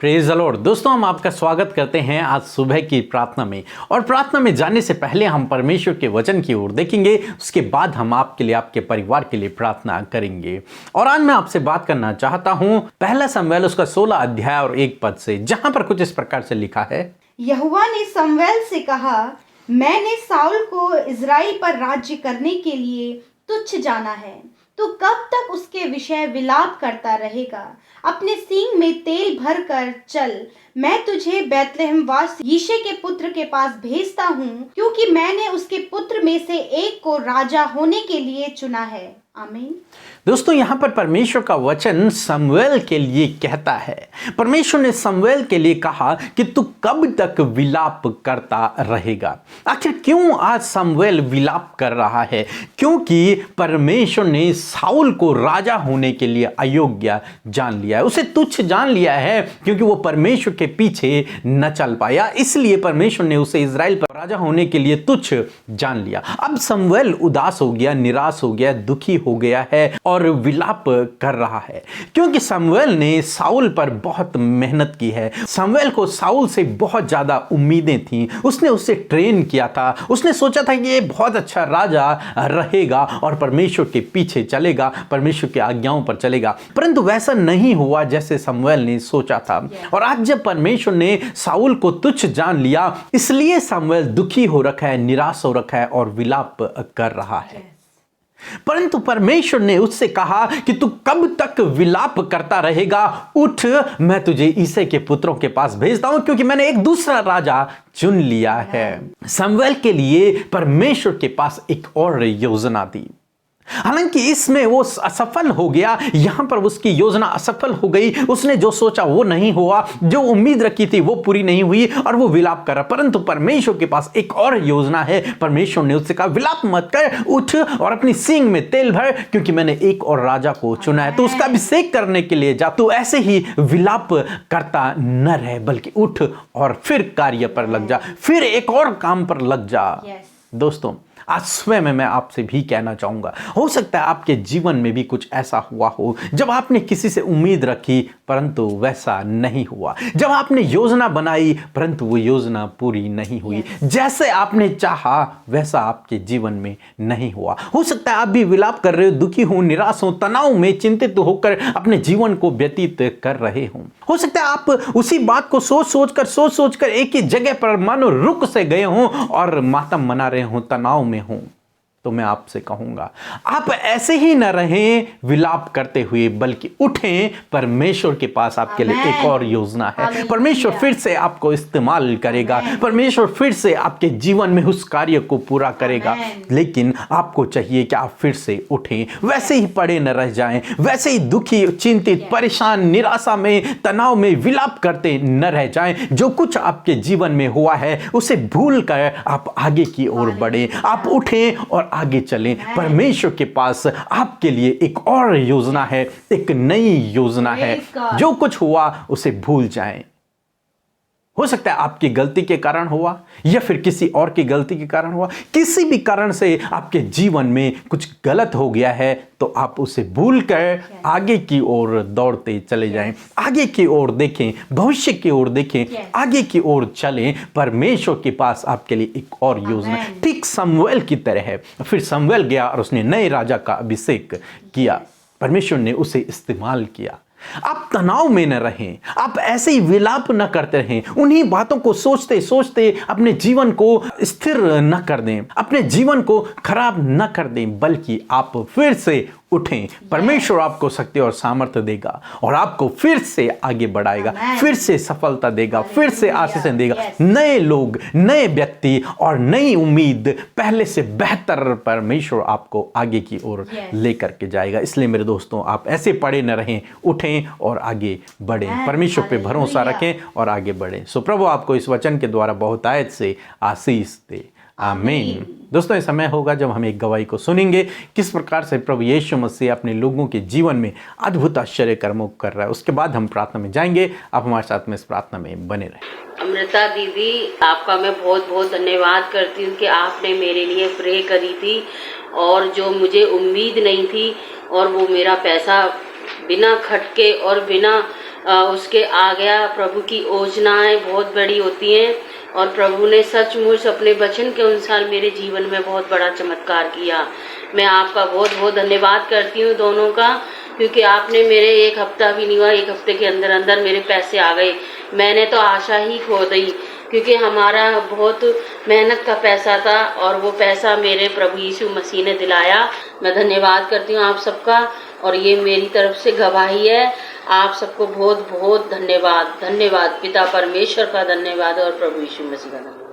Praise the Lord. दोस्तों, हम आपका स्वागत करते हैं आज सुबह की प्रार्थना में। और प्रार्थना में जाने से पहले हम परमेश्वर के वचन की ओर देखेंगे, उसके बाद हम आपके लिए, आपके परिवार के लिए प्रार्थना करेंगे। और आज मैं आपसे बात करना चाहता हूं पहला शमूएल उसका 16 अध्याय और 1 पद से, जहां पर कुछ इस प्रकार से लिखा है। यहोवा ने शमूएल से कहा, मैंने शाऊल को इस्राएल पर राज्य करने के लिए तुच्छ जाना है। तो कब तक उसके विषय विलाप करता रहेगा? अपने सींग में तेल भर कर चल, मैं तुझे बैतलहमवास यिशै के पुत्र के पास भेजता हूँ, क्योंकि मैंने उसके पुत्र में से एक को राजा होने के लिए चुना है। आमीन। दोस्तों, यहाँ पर परमेश्वर का वचन शमूएल के लिए कहता है। परमेश्वर ने शमूएल के लिए कहा कि तू कब तक विलाप करता रहेगा। आखिर क्यों आज शमूएल विलाप कर रहा है? क्योंकि परमेश्वर ने शाऊल को राजा होने के लिए अयोग्य जान लिया है, उसे तुच्छ जान लिया है, क्योंकि वो परमेश्वर के पीछे न चल पाया। इसलिए परमेश्वर ने उसे इस्राएल पर राजा होने के लिए तुच्छ जान लिया। अब शमूएल उदास हो गया, निराश हो गया, दुखी हो गया है और विलाप कर रहा है, क्योंकि शमूएल ने शाऊल पर बहुत मेहनत की है। शमूएल को शाऊल से बहुत ज्यादा उम्मीदें थीं। उसने उसे ट्रेन किया था, उसने सोचा था कि ये बहुत अच्छा राजा रहेगा और परमेश्वर के पीछे चलेगा, परमेश्वर की आज्ञाओं पर चलेगा। परंतु वैसा नहीं हुआ जैसे शमूएल ने सोचा था। और आज जब परमेश्वर ने शाऊल को तुच्छ जान लिया, इसलिए शमूएल दुखी हो रखा है, निराश हो रखा है और विलाप कर रहा है। परंतु परमेश्वर ने उससे कहा कि तू कब तक विलाप करता रहेगा? उठ, मैं तुझे यिशै के पुत्रों के पास भेजता हूं, क्योंकि मैंने एक दूसरा राजा चुन लिया है। शमूएल के लिए परमेश्वर के पास एक और योजना थी। हालांकि इसमें वो असफल हो गया, यहां पर उसकी योजना असफल हो गई। उसने जो सोचा वो नहीं हुआ, जो उम्मीद रखी थी वो पूरी नहीं हुई और वो विलाप कर रहा। परंतु परमेश्वर के पास एक और योजना है। परमेश्वर ने उससे कहा, विलाप मत कर, उठ और अपनी सींग में तेल भर, क्योंकि मैंने एक और राजा को चुना है। तो उसका अभिषेक करने के लिए जा। तू ऐसे ही विलाप करता न रहे, बल्कि उठ और फिर कार्य पर लग जा, फिर एक और काम पर लग जा। दोस्तों, आज सुबह में मैं आपसे भी कहना चाहूंगा, हो सकता है आपके जीवन में भी कुछ ऐसा हुआ हो जब आपने किसी से उम्मीद रखी परंतु वैसा नहीं हुआ, जब आपने योजना बनाई परंतु वो योजना पूरी नहीं हुई, जैसे आपने चाहा वैसा आपके जीवन में नहीं हुआ। हो सकता है आप भी विलाप कर रहे हो, दुखी हो, निराश हो, तनाव में, चिंतित होकर अपने जीवन को व्यतीत कर रहे हो। हो सकता है आप उसी बात को सोच कर एक ही जगह पर मानो रुक से गए हो और मातम मना रहे हो, तनाव में हूं। तो मैं आपसे कहूंगा, आप ऐसे ही न रहें विलाप करते हुए, बल्कि उठें। परमेश्वर के पास आपके लिए एक और योजना है। परमेश्वर फिर से आपको इस्तेमाल करेगा, परमेश्वर फिर से आपके जीवन में उस कार्य को पूरा करेगा। लेकिन आपको चाहिए कि आप फिर से उठें, वैसे ही पड़े न रह जाएं, वैसे ही दुखी, चिंतित, परेशान, निराशा में, तनाव में विलाप करते न रह जाएं। जो कुछ आपके जीवन में हुआ है उसे भूल कर आप आगे की ओर बढ़ें, आप उठें और आगे चलें। परमेश्वर के पास आपके लिए एक और योजना है, एक नई योजना है। जो कुछ हुआ उसे भूल जाएं। हो सकता है आपकी गलती के कारण हुआ या फिर किसी और की गलती के कारण हुआ। किसी भी कारण से आपके जीवन में कुछ गलत हो गया है तो आप उसे भूल कर आगे की ओर दौड़ते चले जाएं, आगे की ओर देखें, भविष्य की ओर देखें, आगे की ओर चलें। परमेश्वर के पास आपके लिए एक और योजना ठीक शमूएल की तरह है। फिर शमूएल गया और उसने नए राजा का अभिषेक किया। परमेश्वर ने उसे इस्तेमाल किया। आप तनाव में न रहें, आप ऐसे ही विलाप न करते रहें, उन्हीं बातों को सोचते सोचते अपने जीवन को स्थिर न कर दें, अपने जीवन को खराब न कर दें, बल्कि आप फिर से उठें। परमेश्वर आपको शक्ति और सामर्थ्य देगा और आपको फिर से आगे बढ़ाएगा, फिर से सफलता देगा, फिर से आशीषें देगा। नए लोग, नए व्यक्ति और नई उम्मीद, पहले से बेहतर परमेश्वर आपको आगे की ओर लेकर के जाएगा। इसलिए मेरे दोस्तों, आप ऐसे पड़े न रहें, उठें और आगे बढ़ें। परमेश्वर पे भरोसा रखें और आगे बढ़ें। सो प्रभु आपको इस वचन के द्वारा बहुतायत से आशीष दे। आमीन। दोस्तों, ये समय होगा जब हम एक गवाही को सुनेंगे, किस प्रकार से प्रभु यीशु मसीह अपने लोगों के जीवन में अद्भुत आश्चर्य कर्मों कर रहा है। उसके बाद हम प्रार्थना में जाएंगे। आप हमारे साथ में इस प्रार्थना में बने रहें। अमृता दीदी, आपका मैं बहुत बहुत धन्यवाद करती हूँ कि आपने मेरे लिए प्रे करी थी और जो मुझे उम्मीद नहीं थी, और वो मेरा पैसा बिना खटके और बिना उसके आगे प्रभु की योजनाएं बहुत बड़ी होती हैं और प्रभु ने सचमुच अपने वचन के अनुसार मेरे जीवन में बहुत बड़ा चमत्कार किया। मैं आपका बहुत बहुत धन्यवाद करती हूँ दोनों का, क्योंकि आपने मेरे एक हफ्ता भी नहीं हुआ, एक हफ्ते के अंदर अंदर मेरे पैसे आ गए। मैंने तो आशा ही खो दी, क्योंकि हमारा बहुत मेहनत का पैसा था और वो पैसा मेरे प्रभु यीशु मसीह ने दिलाया। मैं धन्यवाद करती हूँ आप सबका, और ये मेरी तरफ से गवाही है। आप सबको बहुत बहुत धन्यवाद। धन्यवाद पिता परमेश्वर का धन्यवाद और प्रभु यीशु मसीह का धन्यवाद।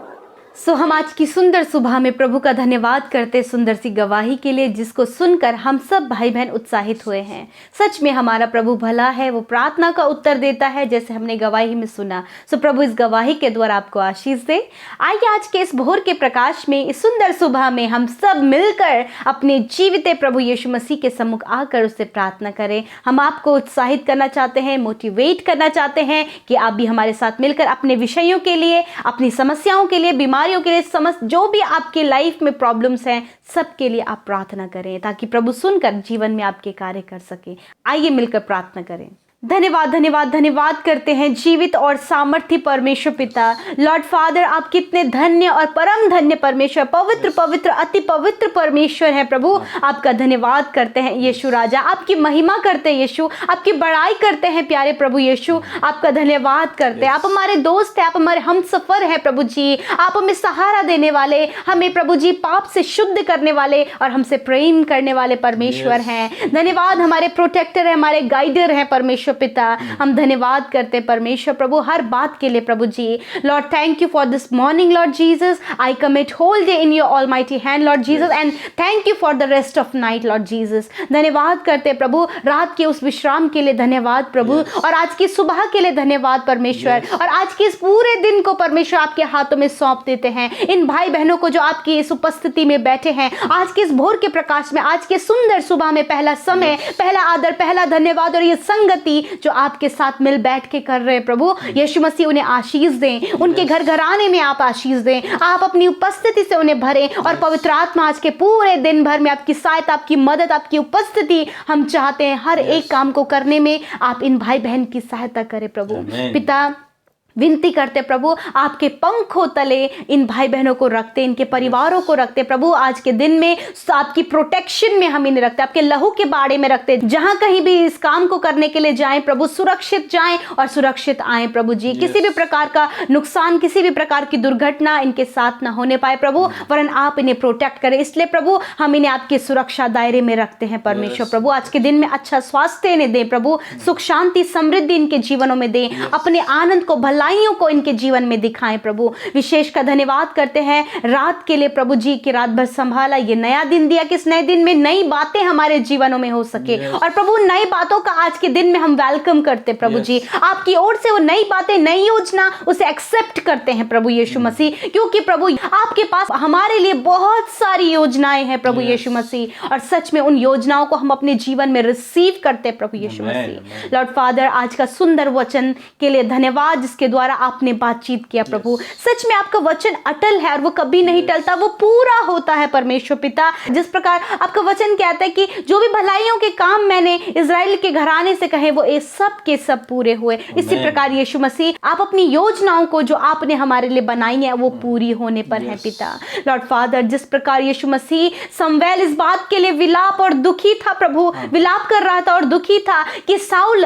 हम आज की सुंदर सुबह में प्रभु का धन्यवाद करते सुंदर सी गवाही के लिए, जिसको सुनकर हम सब भाई बहन उत्साहित हुए हैं। सच में हमारा प्रभु भला है, वो प्रार्थना का उत्तर देता है, जैसे हमने गवाही में सुना। प्रभु इस गवाही के द्वारा आपको आशीष दे। आइए आज के इस भोर के प्रकाश में, इस सुंदर सुबह में हम सब मिलकर अपने जीवित प्रभु यीशु मसीह के सम्मुख आकर उससे प्रार्थना करें। हम आपको उत्साहित करना चाहते हैं, मोटिवेट करना चाहते हैं कि आप भी हमारे साथ मिलकर अपने विषयों के लिए, अपनी समस्याओं के लिए, बीमारियों के लिए, समस्त जो भी आपके लाइफ में प्रॉब्लम्स हैं, सब के लिए आप प्रार्थना करें, ताकि प्रभु सुनकर जीवन में आपके कार्य कर सके। आइए मिलकर प्रार्थना करें। धन्यवाद धन्यवाद धन्यवाद करते हैं जीवित और सामर्थ्य परमेश्वर पिता। लॉर्ड फादर, आप कितने धन्य और परम धन्य परमेश्वर, पवित्र पवित्र अति पवित्र परमेश्वर हैं प्रभु। आपका धन्यवाद करते हैं यीशु राजा, आपकी महिमा करते हैं यीशु, आपकी बड़ाई करते हैं प्यारे प्रभु यीशु। आपका धन्यवाद करते हैं। आप हमारे दोस्त हैं, आप हमारे हमसफर हैं प्रभु जी। आप हमें सहारा देने वाले, हमें प्रभु जी पाप से शुद्ध करने वाले और हमसे प्रेम करने वाले परमेश्वर हैं। धन्यवाद, हमारे प्रोटेक्टर हैं, हमारे गाइडर हैं परमेश्वर पिता। हम धन्यवाद करते परमेश्वर प्रभु हर बात के लिए प्रभु जी। Lord thank you for this morning Lord Jesus. I commit whole day in your almighty hand Lord Jesus, and thank you for the rest of night Lord Jesus. धन्यवाद करते प्रभु रात के उस विश्राम के लिए धन्यवाद प्रभु, और आज की सुबह के लिए धन्यवाद परमेश्वर, और आज के इस पूरे दिन को परमेश्वर आपके हाथों में सौंप देते हैं। इन भाई बहनों को जो आपकी इस उपस्थिति में बैठे हैं, आज के इस भोर के प्रकाश में, आज के सुंदर सुबह में, पहला समय, पहला आदर, पहला धन्यवाद और ये संगति जो आपके साथ मिल बैठ के कर रहे हैं प्रभु यीशु मसीह, उन्हें आशीष दें। उनके घर घराने में आप आशीष दें। आप अपनी उपस्थिति से उन्हें भरें, और पवित्र आत्मा आज के पूरे दिन भर में आपकी सहायता, आपकी मदद, आपकी उपस्थिति हम चाहते हैं। हर एक काम को करने में आप इन भाई बहन की सहायता करें प्रभु पिता। विनती करते प्रभु, आपके पंखों तले इन भाई बहनों को रखते, इनके परिवारों को रखते प्रभु। आज के दिन में आपकी प्रोटेक्शन में हम इन्हें रखते, आपके लहू के बाड़े में रखते। जहां कहीं भी इस काम को करने के लिए जाएं प्रभु, सुरक्षित जाएं और सुरक्षित आएं प्रभु जी। किसी भी प्रकार का नुकसान, किसी भी प्रकार की दुर्घटना इनके साथ ना होने पाए प्रभु, वरन आप इन्हें प्रोटेक्ट करें। इसलिए प्रभु हम इन्हें आपके सुरक्षा दायरे में रखते हैं परमेश्वर प्रभु। आज के दिन में अच्छा स्वास्थ्य इन्हें दें प्रभु, सुख शांति समृद्धि इनके जीवनों में दें, अपने आनंद को, भलाइयों को इनके जीवन में दिखाएं प्रभु। विशेष का धन्यवाद करते हैं रात के लिए प्रभु जी, की रात भर संभाला, ये नया दिन दिया कि इस नए दिन में नई बातें हमारे जीवनों में हो सके। और प्रभु नई बातों का आज के दिन में हम वेलकम करते प्रभु जी। आपकी ओर से वो नई बातें, नई योजना, उसे एक्सेप्ट करते हैं प्रभु यीशु मसीह, क्योंकि प्रभु आपके पास हमारे लिए बहुत सारी योजनाएं हैं प्रभु यीशु मसीह, और सच में उन योजनाओं को हम अपने जीवन में रिसीव करते हैं प्रभु यीशु मसीह। लॉर्ड फादर, आज का सुंदर वचन के लिए धन्यवाद, जिसके द्वारा आपने बातचीत किया प्रभु। सच में आपका वचन अटल है और वो कभी नहीं टलता, वो पूरा होता है परमेश्वर पिता। जिस प्रकार आपका वचन कहता है कि जो भी भलाइयों के काम मैंने इजराइल के घराने से कहे, वो ये सब के सब पूरे हुए। इसी प्रकार यीशु मसीह, आप अपनी योजनाओं को जो आपने हमारे लिए बनाई है, वो पूरी होने पर है पिता। लॉर्ड फादर, जिस प्रकार यीशु मसीह समवेल इस बात के लिए विलाप और दुखी था प्रभु, विलाप कर रहा था और दुखी था कि साउल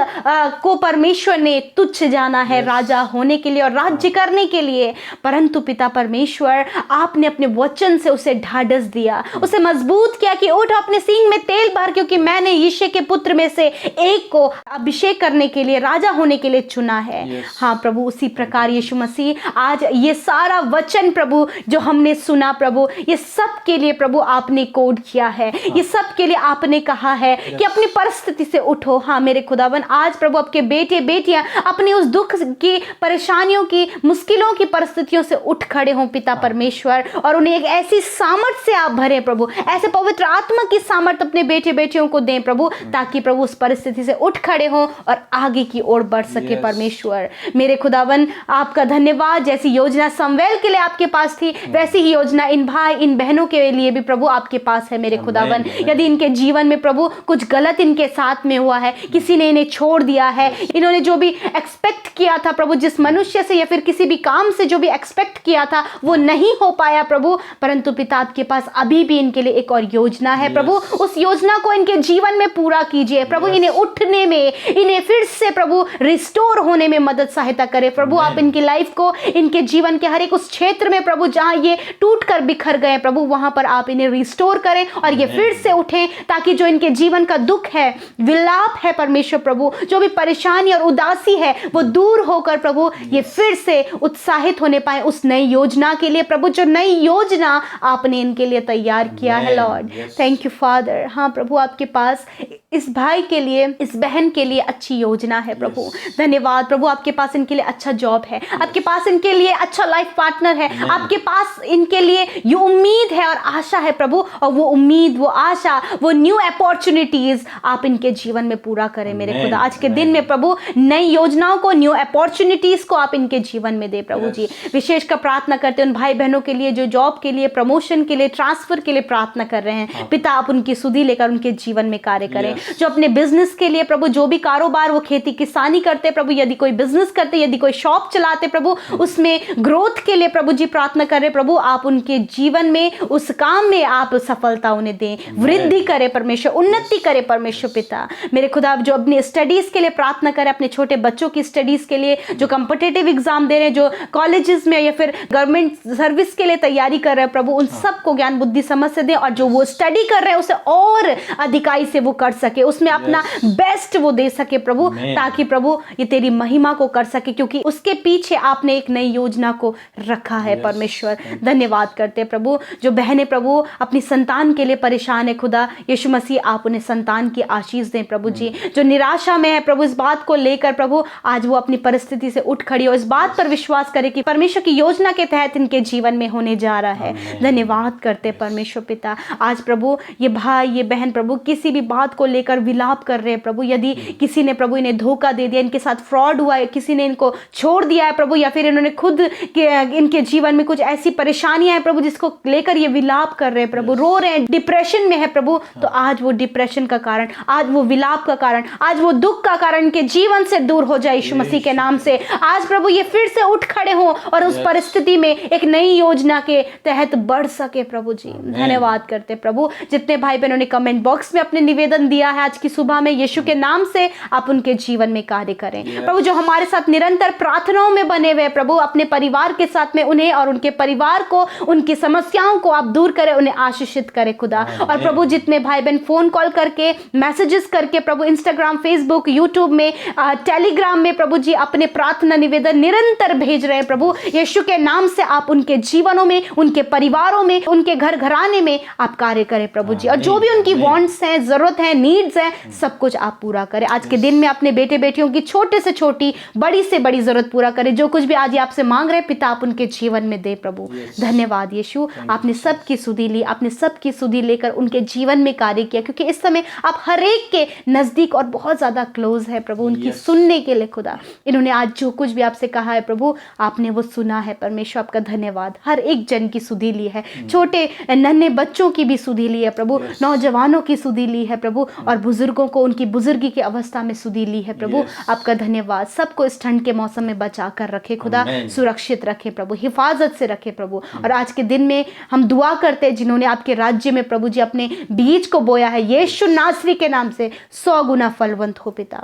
को परमेश्वर ने तुच्छ जाना है राजा होने के लिए और राज्य करने के लिए, परंतु पिता परमेश्वर आपने अपने वचन से उसे ढाढ़स दिया, उसे मजबूत किया कि उठ, अपने सींग में तेल भर, क्योंकि मैंने यिशै के पुत्र में से एक को अभिषेक करने के लिए, राजा होने के लिए चुना है। हाँ प्रभु, उसी प्रकार यीशु मसीह आज ये सारा वचन प्रभु जो हमने सुना प्रभु, ये सब के लिए प्रभु आपने कोड किया है, ये सब के लिए आपने कहा है कि अपनी परिस्थिति से उठो। हाँ मेरे खुदावन, आज प्रभु आपके बेटे बेटियां अपने उस दुख की परेशानियों की, मुश्किलों की परिस्थितियों से उठ खड़े हों पिता परमेश्वर, और उन्हें एक ऐसी सामर्थ से आप भरें प्रभु, ऐसे पवित्र आत्मा की सामर्थ अपने बेटे बेटियों को दें प्रभु, ताकि प्रभु उस परिस्थिति से उठ खड़े हों और आगे की ओर बढ़ सके परमेश्वर। मेरे खुदावन आपका धन्यवाद, जैसी योजना समवेल के लिए आपके पास थी वैसी ही योजना इन भाई इन बहनों के लिए भी प्रभु आपके पास है मेरे खुदावन। यदि इनके जीवन में प्रभु कुछ गलत इनके साथ में हुआ है, किसी ने इन्हें छोड़ दिया है, इन्होंने जो भी एक्सपेक्ट किया था प्रभु, जिस मनुष्य से या फिर किसी भी काम से जो भी एक्सपेक्ट किया था वो नहीं हो पाया प्रभु, परंतु पिता आपके पास अभी भी इनके लिए एक और योजना है प्रभु। उस योजना को इनके जीवन में पूरा कीजिए प्रभु, इन्हें उठने में, इन्हें फिर से प्रभु रिस्टोर होने में मदद सहायता करे प्रभु। आप इनकी लाइफ को, इनके जीवन के हर एक उस क्षेत्र में प्रभु जहां ये टूट कर बिखर गए प्रभु, वहां पर आप इन्हें रिस्टोर करें और ये फिर से उठें, ताकि जो इनके जीवन का दुख है, विलाप है परमेश्वर प्रभु, जो भी परेशानी और उदासी है वो दूर होकर प्रभु ये फिर से उत्साहित होने पाए उस नई योजना के लिए प्रभु, जो नई योजना आपने इनके लिए तैयार किया है लॉर्ड। Thank you father. हाँ प्रभु, आपके पास इस भाई के लिए, इस बहन के लिए अच्छी योजना है प्रभु। धन्यवाद प्रभु, आपके पास इनके लिए अच्छा जॉब है, आपके पास इनके लिए अच्छा लाइफ पार्टनर है, आपके पास इनके लिए ये उम्मीद है और आशा है प्रभु, और वो उम्मीद, वो आशा, वो न्यू अपॉर्चुनिटीज आप इनके जीवन में पूरा करें मेरे खुदा। आज के दिन में प्रभु नई योजनाओं को, न्यू अपॉर्चुनिटीज को आप इनके जीवन में दे प्रभु जी। विशेष कर प्रार्थना करते हैं उन भाई बहनों के लिए जो जॉब के लिए, प्रमोशन के लिए, ट्रांसफर के लिए प्रार्थना कर रहे हैं पिता, आप उनकी सुधि लेकर उनके जीवन में कार्य करें। जो अपने बिजनेस के लिए प्रभु, जो भी कारोबार वो खेती किसानी करते प्रभु, यदि कोई बिजनेस करते, यदि कोई शॉप चलाते प्रभु, उसमें ग्रोथ के लिए प्रभु जी प्रार्थना कर रहे प्रभु, आप उनके जीवन में, उस काम में आप सफलता उन्हें दें, वृद्धि करे परमेश्वर, उन्नति करे परमेश्वर पिता मेरे खुदा। जो अपनी स्टडीज के लिए प्रार्थना करें, अपने छोटे बच्चों की स्टडीज के लिए, जो कॉम्पिटिटिव एग्जाम दे रहे हैं, जो कॉलेजेस में या फिर गवर्नमेंट सर्विस के लिए तैयारी कर रहे हैं प्रभु, उन सबको ज्ञान बुद्धि समझ से दें, और जो वो स्टडी कर रहे हैं उसे और अधिकाई से वो कर सके, उसमें अपना बेस्ट वो दे सके प्रभु, ताकि प्रभु ये तेरी महिमा को कर सके, क्योंकि उसके पीछे आपने एक नई योजना को रखा है परमेश्वर। धन्यवाद करते प्रभु। जो बहनें प्रभु अपनी संतान के लिए परेशान है खुदा, यीशु मसीह आप उन्हें संतान की आशीष दें प्रभु जी। जो निराशा में है प्रभु, इस बात को लेकर प्रभु आज वो अपनी परिस्थिति से उठ खड़ी हो, इस बात पर विश्वास करे कि परमेश्वर की योजना के तहत इनके जीवन में होने जा रहा है। धन्यवाद करते परमेश्वर पिता। आज प्रभु ये भाई, ये बहन प्रभु किसी भी बात को लेकर विलाप कर रहे हैं प्रभु, यदि किसी ने प्रभु इन्हें धोखा दे दिया, इनके साथ फ्रॉड हुआ है, किसी ने इनको छोड़ दिया है प्रभु, या फिर इन्होंने खुद इनके जीवन में कुछ ऐसी परेशानियां हैं प्रभु जिसको लेकर ये विलाप कर रहे हैं प्रभु, रो रहे हैं, डिप्रेशन में है प्रभु, तो आज वो डिप्रेशन का कारण, आज वो विलाप का कारण, आज वो दुख का कारण इनके जीवन से दूर हो जाए यीशु मसीह के नाम से। आज प्रभु ये फिर से उठ खड़े हो और उस परिस्थिति में एक नई योजना के तहत बढ़ सके प्रभु जी। धन्यवाद करते प्रभु। जितने भाई बहनों ने कमेंट बॉक्स में अपने निवेदन दिया है आज की सुबह में, यीशु के नाम से आप उनके जीवन में कार्य करें प्रभु। जो हमारे साथ निरंतर प्रार्थनाओं में बने हुए प्रभु, अपने परिवार के साथ में उन्हें और उनके परिवार को, उनकी समस्याओं को आप दूर करें, उन्हें आशीषित करें खुदा। और प्रभु जितने भाई बहन फोन कॉल करके, मैसेजेस करके प्रभु, इंस्टाग्राम, फेसबुक, यूट्यूब में, टेलीग्राम में प्रभु जी अपने प्रार्थना निवेदन निरंतर भेज रहे हैं प्रभु, यीशु के नाम से आप उनके जीवनों में, उनके परिवारों में, उनके घर घराने में आप कार्य करें प्रभु जी। और जो भी उनकी वांट्स हैं, जरूरत है, नीड्स हैं, सब कुछ आप पूरा करें। आज के दिन में अपने बेटे बेटियों की छोटे से छोटी, बड़ी से बड़ी जरूरत पूरा करें। जो कुछ भी आज आपसे मांग रहे पिता, आप उनके जीवन में दे प्रभु। धन्यवाद यीशु, आपने सबकी सुधि ली, आपने सबकी सुधि लेकर उनके जीवन में कार्य किया, क्योंकि इस समय आप हर एक के नजदीक और बहुत ज्यादा क्लोज है प्रभु, उनकी सुनने के लिए खुदा। इन्होंने आज जो कुछ भी आपसे कहा है प्रभु, आपने वो सुना है परमेश्वर, आपका धन्यवाद। हर एक जन की सुधि ली है, छोटे नन्हे बच्चों की भी सुधि ली है प्रभु, नौजवानों की सुधि ली है प्रभु, और बुजुर्गों को उनकी बुजुर्गी की अवस्था में सुधि ली है प्रभु। आपका धन्यवाद। सबको इस ठंड के मौसम में बचा कर रखे खुदा, सुरक्षित रखे प्रभु, हिफाजत से रखे प्रभु। और आज के दिन में हम दुआ करते हैं जिन्होंने आपके राज्य में प्रभु जी अपने बीज को बोया है, यीशु नासरी के नाम से 100 गुना फलवंत हो पिता,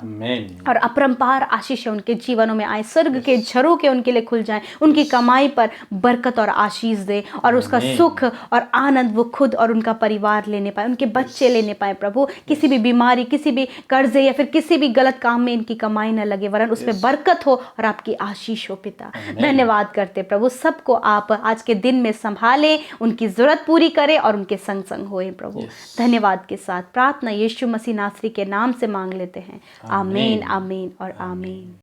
और अपरंपार आशीष उनके जीवनों में आए, स्वर्ग के झरोखे उनके लिए खुल जाएं, उनकी कमाई पर बरकत और आशीष दे, और उसका सुख और आनंद वो खुद और उनका परिवार लेने पाए, उनके बच्चे लेने पाए प्रभु। किसी भी बीमारी, किसी भी कर्जे या फिर किसी भी गलत काम में इनकी कमाई न लगे, वरन उसमें बरकत हो और आपकी आशीष हो पिता। धन्यवाद करते प्रभु। सबको आप आज के दिन में संभालें, उनकी जरूरत पूरी करें और उनके संग संग होए प्रभु। धन्यवाद के साथ प्रार्थना यीशु मसीह नासरी के नाम से मांग लेते हैं। आमीन, आमीन और आमीन।